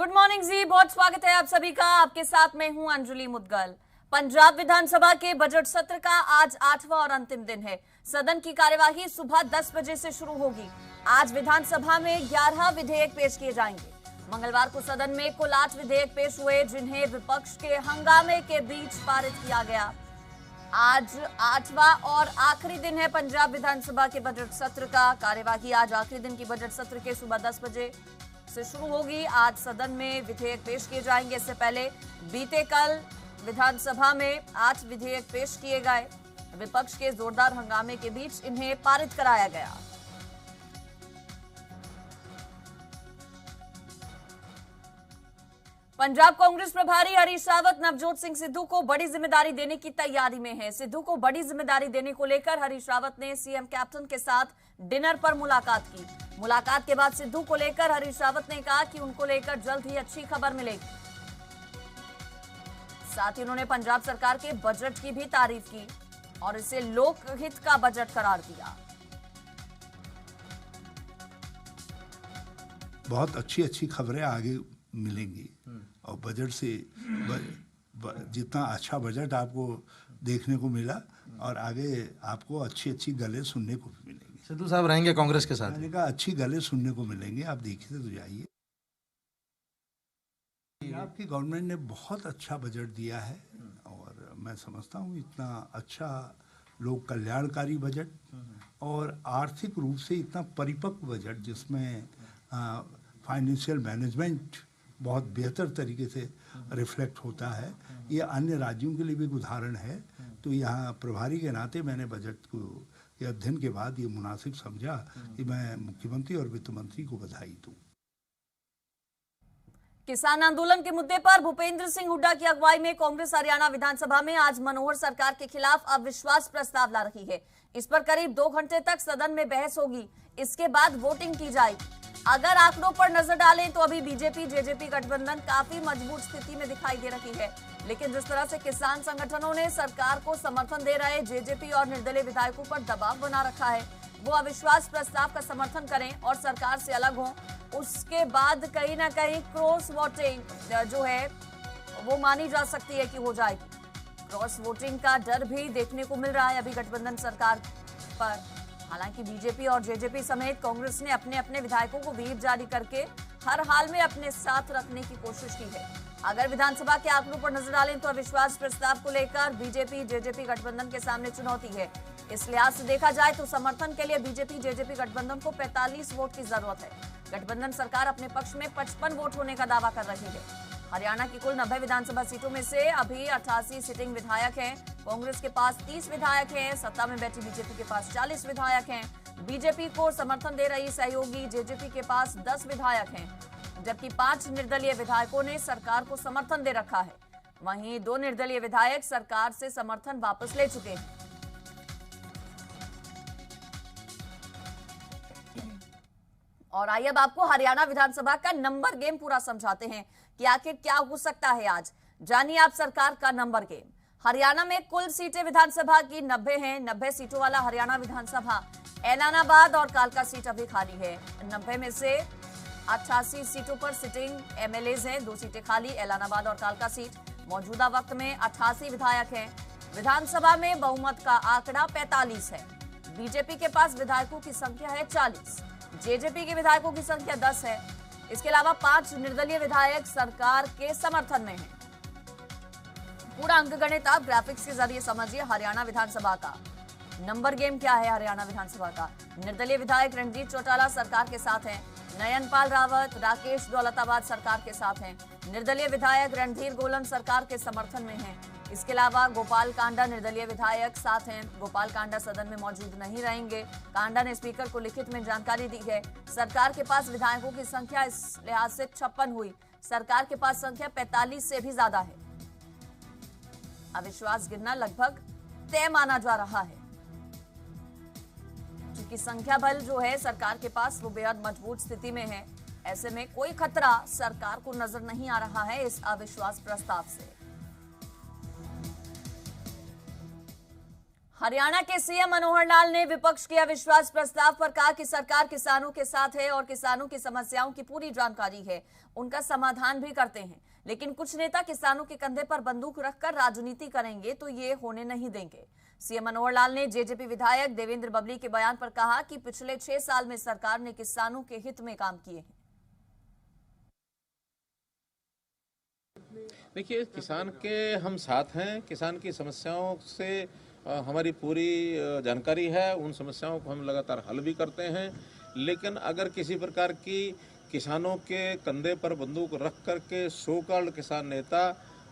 Good morning जी, बहुत स्वागत है आप सभी का। आपके साथ मैं हूं अंजुली मुदगल। पंजाब विधानसभा के बजट सत्र का आज 8वां और अंतिम दिन है। सदन की कार्यवाही सुबह 10 बजे से शुरू होगी। आज विधानसभा में 11 विधेयक पेश किए जाएंगे। मंगलवार को सदन में कुल 8 विधेयक पेश हुए, जिन्हें विपक्ष के हंगामे के बीच पारित किया गया। आज 8वां और आखिरी दिन है पंजाब विधानसभा के बजट सत्र का। कार्यवाही आज आखिरी दिन की बजट सत्र के सुबह 10 बजे से शुरू होगी। आज सदन में विधेयक पेश किए जाएंगे। इससे पहले बीते कल विधानसभा में 8 विधेयक पेश किए गए। विपक्ष के जोरदार हंगामे के बीच इन्हें पारित कराया गया। पंजाब कांग्रेस प्रभारी हरीश रावत नवजोत सिंह सिद्धू को बड़ी जिम्मेदारी देने की तैयारी में है। सिद्धू को बड़ी जिम्मेदारी देने को लेकर हरीश रावत ने सीएम कैप्टन के साथ डिनर पर मुलाकात की। मुलाकात के बाद सिद्धू को लेकर हरीश रावत ने कहा कि उनको लेकर जल्द ही अच्छी खबर मिलेगी। साथ ही उन्होंने पंजाब सरकार के बजट की भी तारीफ की और इसे लोकहित का बजट करार दिया। बहुत अच्छी खबरें आगे मिलेंगी और बजट से जितना अच्छा बजट आपको देखने को मिला और आगे आपको अच्छी गले सुनने को भी मिलेंगी। सिद्धू साहब रहेंगे कांग्रेस के साथ? मैंने कहा अच्छी गले सुनने को मिलेंगे, आप देखिए तो जाइए। आपकी गवर्नमेंट ने बहुत अच्छा बजट दिया है और मैं समझता हूँ इतना अच्छा लोक कल्याणकारी बजट और आर्थिक रूप से इतना परिपक्व बजट जिसमें फाइनेंशियल मैनेजमेंट बहुत बेहतर तरीके से रिफ्लेक्ट होता है, ये अन्य राज्यों के लिए भी एक उदाहरण है। तो यहाँ प्रभारी के नाते मैंने बजट को के अध्ययन के बाद ये मुनासिब समझा कि मैं मुख्यमंत्री और वित्त मंत्री को बधाई दूं। किसान आंदोलन के मुद्दे पर भूपेंद्र सिंह हुड्डा की अगुवाई में कांग्रेस हरियाणा विधानसभा में आज मनोहर सरकार के खिलाफ अविश्वास प्रस्ताव ला रही है। इस पर करीब 2 घंटे तक सदन में बहस होगी। इसके बाद वोटिंग की जाएगी। अगर आंकड़ों पर नजर डालें तो अभी बीजेपी जेजेपी गठबंधन काफी मजबूत स्थिति में दिखाई दे रही है, लेकिन जिस तरह से किसान संगठनों ने सरकार को समर्थन दे रहे जेजेपी और निर्दलीय विधायकों पर दबाव बना रखा है, वो अविश्वास प्रस्ताव का समर्थन करें और सरकार से अलग हों, उसके बाद कहीं ना कहीं क्रॉस वोटिंग जो है वो मानी जा सकती है कि हो जाएगी। क्रॉस वोटिंग का डर भी देखने को मिल रहा है अभी गठबंधन सरकार पर। हालांकि बीजेपी और जेजेपी समेत कांग्रेस ने अपने अपने विधायकों को व्हीप जारी करके हर हाल में अपने साथ रखने की कोशिश की है। अगर विधानसभा के आंकड़ों पर नजर डालें तो अविश्वास प्रस्ताव को लेकर बीजेपी जेजेपी गठबंधन के सामने चुनौती है। इस लिहाज से देखा जाए तो समर्थन के लिए बीजेपी जेजेपी गठबंधन को 45 वोट की जरूरत है। गठबंधन सरकार अपने पक्ष में 55 वोट होने का दावा कर रही है। हरियाणा की कुल 90 विधानसभा सीटों में से अभी 88 सिटिंग विधायक हैं। कांग्रेस के पास 30 विधायक हैं। सत्ता में बैठी बीजेपी के पास 40 विधायक हैं। बीजेपी को समर्थन दे रही सहयोगी जेजेपी के पास 10 विधायक हैं, जबकि 5 निर्दलीय विधायकों ने सरकार को समर्थन दे रखा है। वहीं 2 निर्दलीय विधायक सरकार से समर्थन वापस ले चुके हैं। और आइए अब आपको हरियाणा विधानसभा का नंबर गेम पूरा समझाते हैं कि आखिर क्या हो सकता है आज। जानिए आप सरकार का नंबर गेम। हरियाणा में कुल सीटें विधानसभा की 90 हैं। 90 सीटों वाला हरियाणा विधानसभा। ऐलानाबाद और कालका सीट अभी खाली है। 90 में से 88 सीटों पर सिटिंग एमएलएज हैं, 2 सीटें खाली, ऐलानाबाद और कालका सीट। मौजूदा वक्त में 88 विधायक हैं। विधानसभा में बहुमत का आंकड़ा 45 है। बीजेपी के पास विधायकों की संख्या है 40, जेजेपी के विधायकों की संख्या 10 है। इसके अलावा 5 निर्दलीय विधायक सरकार के समर्थन में हैं। पूरा अंकगणित आप ग्राफिक्स के जरिए समझिए। हरियाणा विधानसभा का नंबर गेम क्या है। हरियाणा विधानसभा का निर्दलीय विधायक रणजीत चौटाला सरकार के साथ हैं। नयनपाल रावत, राकेश दौलताबाद सरकार के साथ हैं। निर्दलीय विधायक रणधीर गोलन सरकार के समर्थन में हैं। इसके अलावा गोपाल कांडा निर्दलीय विधायक साथ हैं। गोपाल कांडा सदन में मौजूद नहीं रहेंगे। कांडा ने स्पीकर को लिखित में जानकारी दी है। सरकार के पास विधायकों की संख्या इस लिहाज से 56 हुई। सरकार के पास संख्या 45 से भी ज्यादा है। अविश्वास गिरना लगभग तय माना जा रहा है, क्योंकि संख्या बल जो है सरकार के पास वो बेहद मजबूत स्थिति में है। ऐसे में कोई खतरा सरकार को नजर नहीं आ रहा है इस अविश्वास प्रस्ताव से। हरियाणा के सीएम मनोहर लाल ने विपक्ष के अविश्वास प्रस्ताव पर कहा कि सरकार किसानों के साथ है और किसानों की समस्याओं की पूरी जानकारी है, उनका समाधान भी करते हैं। लेकिन कुछ नेता किसानों के कंधे पर बंदूक रखकर राजनीति करेंगे तो ये होने नहीं देंगे। सीएम मनोहर लाल ने जेजेपी विधायक देवेंद्र बबली के बयान पर कहा कि पिछले 6 साल में सरकार ने किसानों के हित में काम किए हैं। देखिए, किसान के हम साथ हैं, किसान की समस्याओं से हमारी पूरी जानकारी है, उन समस्याओं को हम लगातार हल भी करते हैं। लेकिन अगर किसी प्रकार की किसानों के कंधे पर बंदूक रख करके सो कॉल्ड किसान नेता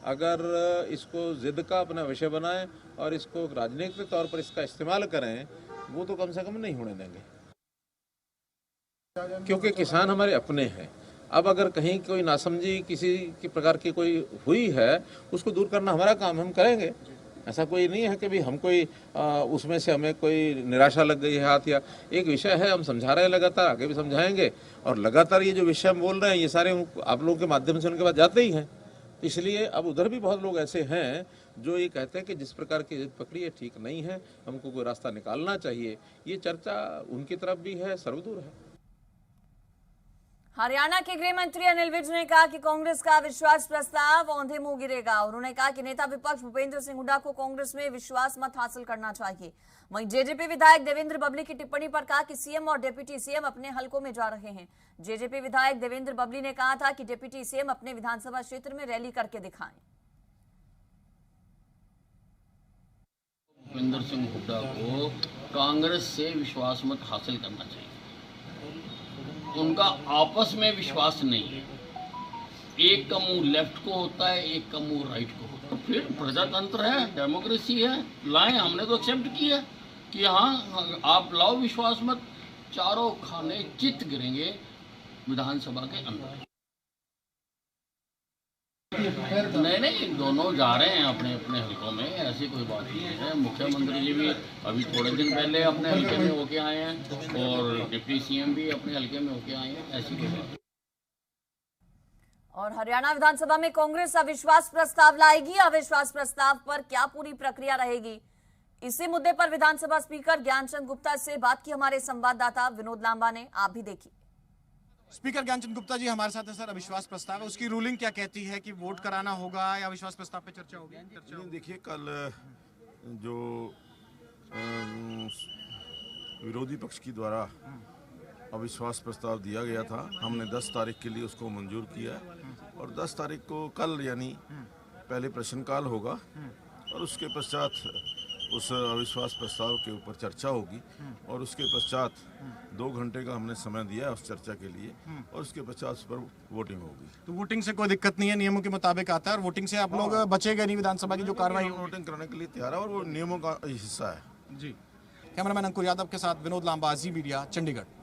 अगर इसको जिद का अपना विषय बनाएं और इसको राजनीतिक तौर पर इसका इस्तेमाल करें, वो तो कम से कम नहीं होने देंगे, क्योंकि किसान हमारे अपने हैं। अब अगर कहीं कोई नासमझी किसी की प्रकार की कोई हुई है, उसको दूर करना हमारा काम, हम करेंगे। ऐसा कोई नहीं है कि भी हम कोई उसमें से हमें कोई निराशा लग गई है हाथ, या एक विषय है हम समझा रहे हैं, लगातार आगे भी समझाएंगे। और लगातार ये जो विषय हम बोल रहे हैं ये सारे आप लोगों के माध्यम से उनके पास जाते ही हैं। इसलिए अब उधर भी बहुत लोग ऐसे हैं जो ये कहते हैं कि जिस प्रकार की जिद पकड़ी है ठीक नहीं है, हमको कोई रास्ता निकालना चाहिए। ये चर्चा उनकी तरफ भी है, सर्वदूर है। हरियाणा के गृह मंत्री अनिल विज ने कहा कि कांग्रेस का विश्वास प्रस्ताव औंधे मुंह गिरेगा। उन्होंने कहा कि नेता विपक्ष भूपेंद्र सिंह हुड्डा को कांग्रेस में विश्वास मत हासिल करना चाहिए। वहीं जेजेपी विधायक देवेंद्र बबली की टिप्पणी पर कहा कि सीएम और डिप्टी सीएम अपने हलकों में जा रहे हैं। जेजेपी विधायक देवेंद्र बबली ने कहा था कि डिप्टी सीएम अपने विधानसभा क्षेत्र में रैली करके दिखाएं। भूपेंद्र सिंह हुड्डा को कांग्रेस से विश्वास मत हासिल करना चाहिए। उनका आपस में विश्वास नहीं है। एक का मुंह लेफ्ट को होता है, एक का मुंह राइट को होता है। फिर प्रजातंत्र है, डेमोक्रेसी है, लाएं। हमने तो एक्सेप्ट किया कि हाँ आप लाओ विश्वास मत, चारों खाने चित गिरेंगे विधानसभा के अंदर। नहीं, दोनों जा रहे हैं अपने अपने हलकों में, ऐसी कोई बात नहीं है। मुख्यमंत्री जी भी अभी थोड़े दिन पहले अपने हलके में होके आए हैं और डिप्टी सीएम भी अपने हलके में होके आए हैं, ऐसी कोई बात। और हरियाणा विधानसभा में कांग्रेस अविश्वास प्रस्ताव लाएगी। अविश्वास प्रस्ताव पर क्या पूरी प्रक्रिया रहेगी, इसी मुद्दे पर विधानसभा स्पीकर ज्ञानचंद गुप्ता से बात की हमारे संवाददाता विनोद लांबा ने। आप भी देखिए। स्पीकर ज्ञानचंद गुप्ता जी हमारे साथ है। सर, अविश्वास प्रस्ताव है, उसकी रूलिंग क्या कहती है कि वोट कराना होगा या अविश्वास प्रस्ताव पे चर्चा होगी? देखिए, कल जो विरोधी पक्ष की द्वारा अविश्वास प्रस्ताव दिया गया था, हमने 10 तारीख के लिए उसको मंजूर किया और 10 तारीख को कल यानी पहले प्रश्नकाल होगा और उसके पश्चात उस अविश्वास प्रस्ताव के ऊपर चर्चा होगी और उसके पश्चात 2 घंटे का हमने समय दिया है उस चर्चा के लिए और उसके पश्चात उस पर वोटिंग होगी। तो वोटिंग से कोई दिक्कत नहीं है, नियमों के मुताबिक आता है और वोटिंग से आप लोग बचेगा नहीं विधानसभा की जो कार्रवाई? वोटिंग करने के लिए तैयार है और वो नियमों का हिस्सा है जी। कैमरामैन अंकुर यादव के साथ विनोद लांबा, जी मीडिया, चंडीगढ़।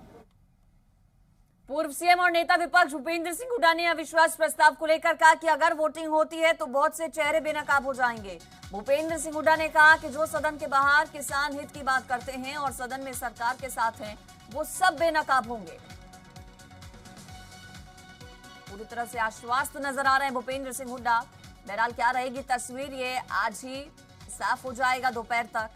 पूर्व सीएम और नेता विपक्ष भूपेंद्र सिंह हुड्डा ने अविश्वास प्रस्ताव को लेकर कहा कि अगर वोटिंग होती है तो बहुत से चेहरे बेनकाब हो जाएंगे। भूपेंद्र सिंह हुड्डा ने कहा कि जो सदन के बाहर किसान हित की बात करते हैं और सदन में सरकार के साथ हैं, वो सब बेनकाब होंगे। पूरी तरह से आश्वस्त नजर आ रहे हैं भूपेंद्र सिंह हुड्डा। बहरहाल क्या रहेगी तस्वीर, ये आज ही साफ हो जाएगा दोपहर तक।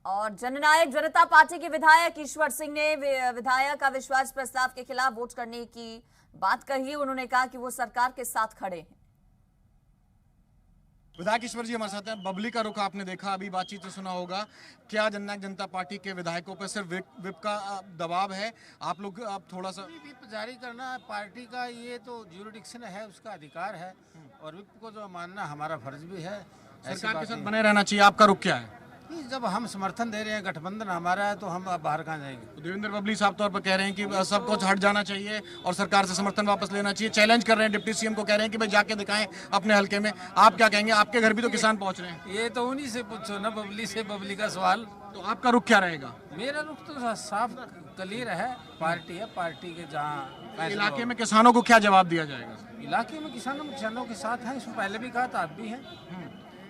और जननायक जनता पार्टी के विधायक ईश्वर सिंह ने विधायक अविश्वास प्रस्ताव के खिलाफ वोट करने की बात कही। उन्होंने कहा कि वो सरकार के साथ खड़े हैं। विधायक ईश्वर जी हमारे साथ हैं। बबली का रुख आपने देखा, अभी बातचीत से सुना होगा। क्या जननायक जनता पार्टी के विधायकों पर सिर्फ विप का दबाव है? आप लोग आप थोड़ा सा विप जारी करना पार्टी का ये तो ज्यूरिडिक्शन है, उसका अधिकार है और विप को जो मानना हमारा फर्ज भी है। सरकार के साथ बने रहना चाहिए। आपका रुख क्या है? जब हम समर्थन दे रहे हैं, गठबंधन हमारा है, तो हम बाहर कहाँ जाएंगे? तो देवेंद्र बबली साफ तौर पर कह रहे हैं कि सब कुछ हट जाना चाहिए और सरकार से समर्थन वापस लेना चाहिए। चैलेंज कर रहे हैं डिप्टी सीएम को, कह रहे हैं कि भाई जाके दिखाएं अपने हलके में। आप क्या कहेंगे? आपके घर भी तो किसान पहुंच रहे हैं। ये तो उन्हीं से पूछो ना, बबली से, बबली का सवाल। तो आपका रुख क्या रहेगा? मेरा रुख तो साफ क्लियर है, पार्टी है। पार्टी के जहाँ इलाके में किसानों को क्या जवाब दिया जाएगा? इलाके में किसानों के साथ है, इसमें पहले भी कहा था, अब भी है।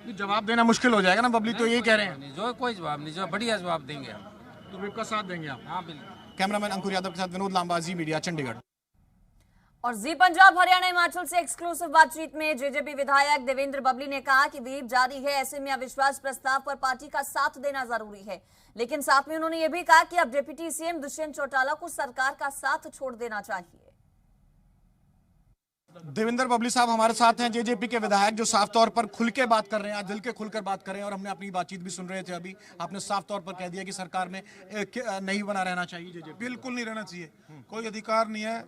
जवाब देना मुश्किल हो जाएगा ना, बबली तो यही कह रहे हैं। जो कोई जवाब नहीं, जो बढ़िया जवाब देंगे हम। तो विप का साथ देंगे आप? हाँ बिल्कुल। कैमरामैन अंकुर यादव के साथ विनोद लांबा, जी मीडिया, चंडीगढ़। और जी पंजाब हरियाणा हिमाचल से एक्सक्लूसिव बातचीत में जेजेपी विधायक देवेंद्र बबली ने कहा कि व्हीप जारी है, ऐसे में अविश्वास प्रस्ताव पर पार्टी का साथ देना जरूरी है। लेकिन साथ में उन्होंने ये भी कहा कि अब डिप्टी सीएम दुष्यंत चौटाला को सरकार का साथ छोड़ देना चाहिए। देवेंद्र बबली साहब हमारे साथ हैं, जेजेपी के विधायक, जो साफ तौर पर खुल के बात कर रहे हैं, आज दिल के खुलकर बात कर रहे हैं। और हमने अपनी बातचीत भी सुन रहे थे, अभी आपने साफ तौर पर कह दिया कि सरकार में नहीं बना रहना चाहिए जेजेपी। बिल्कुल नहीं रहना चाहिए, कोई अधिकार नहीं है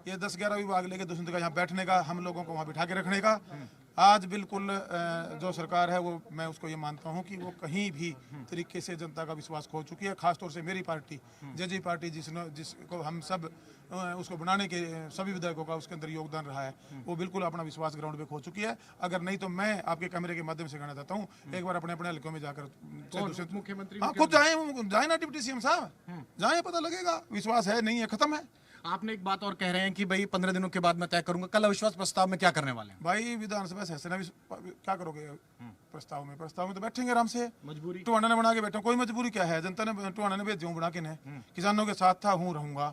ये 10-11 विभाग लेके दुष्यंत का यहाँ बैठने का, हम लोगों को वहाँ बिठा के रखने का। आज बिल्कुल जो सरकार है वो, मैं उसको ये मानता हूँ कि वो कहीं भी तरीके से जनता का विश्वास खो चुकी है। खासतौर से मेरी पार्टी जेजेपी पार्टी, जिसको हम सब उसको बनाने के सभी विधायकों का उसके अंदर योगदान रहा है, वो बिल्कुल अपना विश्वास ग्राउंड पे खो चुकी है। अगर नहीं तो मैं आपके कैमरे के माध्यम से कहना चाहता हूँ, एक बार अपने अपने हल्कों में जाकर मुख्यमंत्री खुद जाए ना डिप्टी सीएम साहब, जाए, पता लगेगा विश्वास है नहीं है, खत्म है। आपने एक बात और कह रहे हैं कि भाई 15 दिनों के बाद मैं तय करूंगा, कल अविश्वास प्रस्ताव में क्या करने वाले हैं? भाई विधानसभा सेशन क्या करोगे प्रस्ताव में तो बैठेंगे आराम से। मजबूरी टुहाना ने बना के बैठा, कोई मजबूरी क्या है? जनता ने टुहाना ने भेजे हूँ बना के ने, किसानों के साथ था हूँ रहूंगा।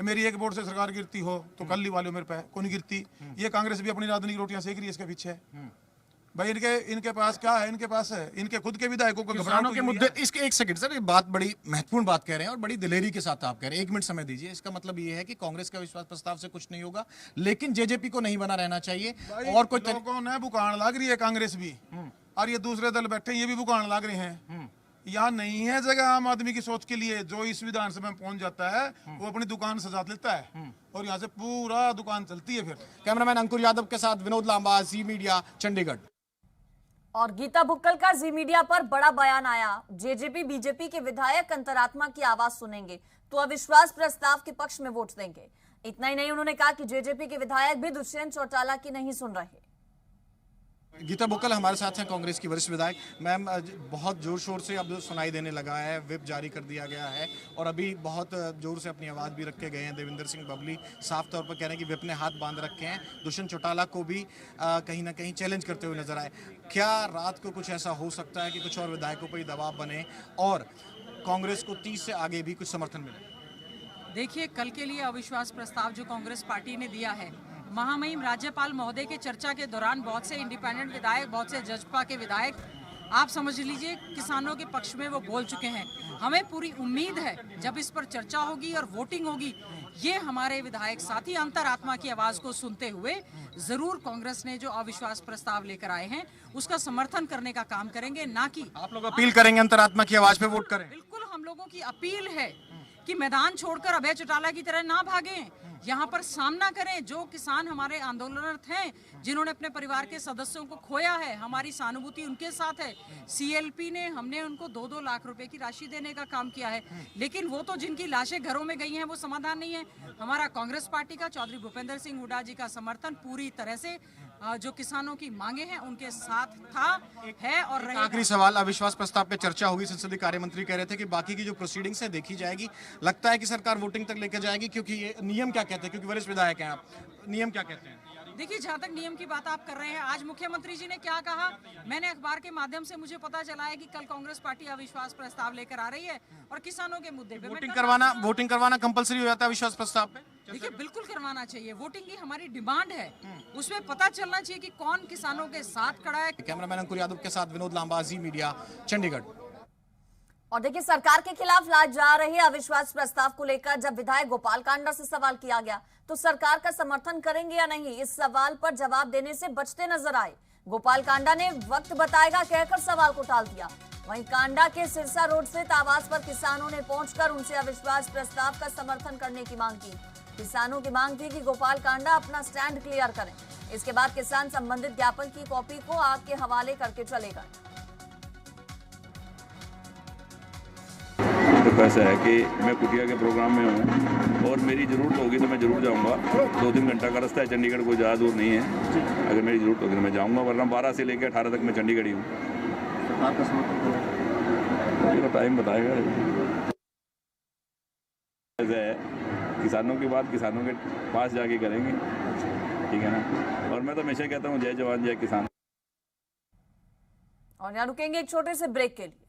मेरी एक वोट से सरकार गिरती हो तो कल ही वाले मेरे पे को नहीं गिरती। ये कांग्रेस भी अपनी राजनीतिक रोटियां सेक रही है इसके पीछे। भाई इनके पास क्या है? इनके पास है इनके खुद के विधायकों को किसानों के मुद्दे। इसके एक सेकंड सर, ये बात बड़ी महत्वपूर्ण बात कह रहे हैं और बड़ी दिलेरी के साथ आप कह रहे हैं। 1 मिनट समय दीजिए। इसका मतलब ये है कि कांग्रेस का विश्वास प्रस्ताव से कुछ नहीं होगा, लेकिन जेजेपी को नहीं बना रहना चाहिए। और कोई लोगों ने बुकान लग रही है कांग्रेस भी, और ये दूसरे दल बैठे ये भी बुकान लग रहे हैं। यहाँ नहीं है जगह आम आदमी की सोच के लिए। जो इस विधानसभा में पहुंच जाता है वो अपनी दुकान सजा लेता है और यहाँ से पूरा दुकान चलती है। फिर कैमरामैन अंकुर यादव के साथ विनोद लांबा, जी मीडिया, चंडीगढ़। और गीता भुक्कल का जी मीडिया पर बड़ा बयान आया। जेजेपी बीजेपी के विधायक अंतरात्मा की आवाज सुनेंगे तो अविश्वास प्रस्ताव के पक्ष में वोट देंगे। इतना ही नहीं, उन्होंने कहा कि जेजेपी के विधायक भी दुष्यंत चौटाला की नहीं सुन रहे। गीता भुक्कल हमारे साथ हैं, कांग्रेस की वरिष्ठ विधायक। मैम, बहुत जोर शोर से अब सुनाई देने लगा है, व्हिप जारी कर दिया गया है और अभी बहुत जोर से अपनी आवाज़ भी रखे गए हैं। देवेंद्र सिंह बबली साफ तौर पर कह रहे हैं कि व्हिप ने हाथ बांध रखे हैं। दुष्यंत चौटाला को भी कहीं ना कहीं चैलेंज करते हुए नजर आए। क्या रात को कुछ ऐसा हो सकता है कि कुछ और विधायकों पर दबाव बने और कांग्रेस को 30 से आगे भी कुछ समर्थन मिले? देखिए, कल के लिए अविश्वास प्रस्ताव जो कांग्रेस पार्टी ने दिया है, महामहिम राज्यपाल महोदय के चर्चा के दौरान बहुत से इंडिपेंडेंट विधायक, बहुत से जजपा के विधायक, आप समझ लीजिए किसानों के पक्ष में वो बोल चुके हैं। हमें पूरी उम्मीद है जब इस पर चर्चा होगी और वोटिंग होगी, ये हमारे विधायक साथी अंतरात्मा की आवाज को सुनते हुए जरूर कांग्रेस ने जो अविश्वास प्रस्ताव लेकर आए हैं उसका समर्थन करने का काम करेंगे। ना कि आप लोग अपील करेंगे अंतरात्मा की आवाज पे वोट करें? बिल्कुल, हम लोगों की अपील है कि मैदान छोड़कर अभय चौटाला की तरह ना भागें, यहाँ पर सामना करें। जो किसान हमारे आंदोलनरत हैं, जिन्होंने अपने परिवार के सदस्यों को खोया है, हमारी सहानुभूति उनके साथ है। सीएलपी ने, हमने उनको 2-2 लाख रुपए की राशि देने का काम किया है, लेकिन वो तो जिनकी लाशें घरों में गई हैं वो समाधान नहीं है। हमारा कांग्रेस पार्टी का चौधरी भूपेंद्र सिंह हुड्डा जी का समर्थन पूरी तरह से जो किसानों की मांगे हैं उनके साथ था, है और रहेगा। आखिरी सवाल, अविश्वास प्रस्ताव पे चर्चा होगी, संसदीय कार्य मंत्री कह रहे थे कि बाकी की जो प्रोसीडिंग्स है देखी जाएगी। लगता है कि सरकार वोटिंग तक लेकर जाएगी, क्योंकि ये नियम क्या कहते हैं? क्योंकि वरिष्ठ विधायक हैं आप, नियम क्या कहते हैं? देखिए, जहाँ तक नियम की बात आप कर रहे हैं, आज मुख्यमंत्री जी ने क्या कहा, मैंने अखबार के माध्यम से मुझे पता चला है कि कल कांग्रेस पार्टी अविश्वास प्रस्ताव लेकर आ रही है और किसानों के मुद्दे पे वोटिंग करवाना कंपलसरी हो जाता है अविश्वास प्रस्ताव पे? देखिए, बिल्कुल करवाना चाहिए। वोटिंग की हमारी डिमांड है, उसमें पता चलना चाहिए कि कौन किसानों के साथ खड़ा है। कैमरामैन अंकुर यादव के साथ विनोद लांबा, जी मीडिया, चंडीगढ़। और देखिए, सरकार के खिलाफ लाए जा रहे अविश्वास प्रस्ताव को लेकर जब विधायक गोपाल कांडा से सवाल किया गया तो सरकार का समर्थन करेंगे या नहीं, इस सवाल पर जवाब देने से बचते नजर आए। गोपाल कांडा ने वक्त बताएगा कहकर सवाल को टाल दिया। वहीं कांडा के सिरसा रोड स्थित आवास पर किसानों ने पहुंचकर उनसे अविश्वास प्रस्ताव का समर्थन करने की मांग की। किसानों की मांग थी कि गोपाल कांडा अपना स्टैंड क्लियर करें। इसके बाद किसान संबंधित ज्ञापन की कॉपी को आग के हवाले करके चले गए। तो ऐसा है कि मैं कुटिया के प्रोग्राम में हूँ और मेरी ज़रूरत होगी तो मैं ज़रूर जाऊँगा। 2-3 घंटा का रास्ता है, चंडीगढ़ कोई ज़्यादा दूर नहीं है। अगर मेरी ज़रूरत होगी तो मैं जाऊँगा, वरना 12 से लेकर 18 तक मैं चंडीगढ़ ही हूँ। तो टाइम बताएगा। ऐसा है, किसानों की बात किसानों के पास जाके करेंगे, ठीक है ना। और मैं तो हमेशा कहता हूँ, जय जवान जय किसान। और यहाँ रुकेंगे एक छोटे से ब्रेक के लिए।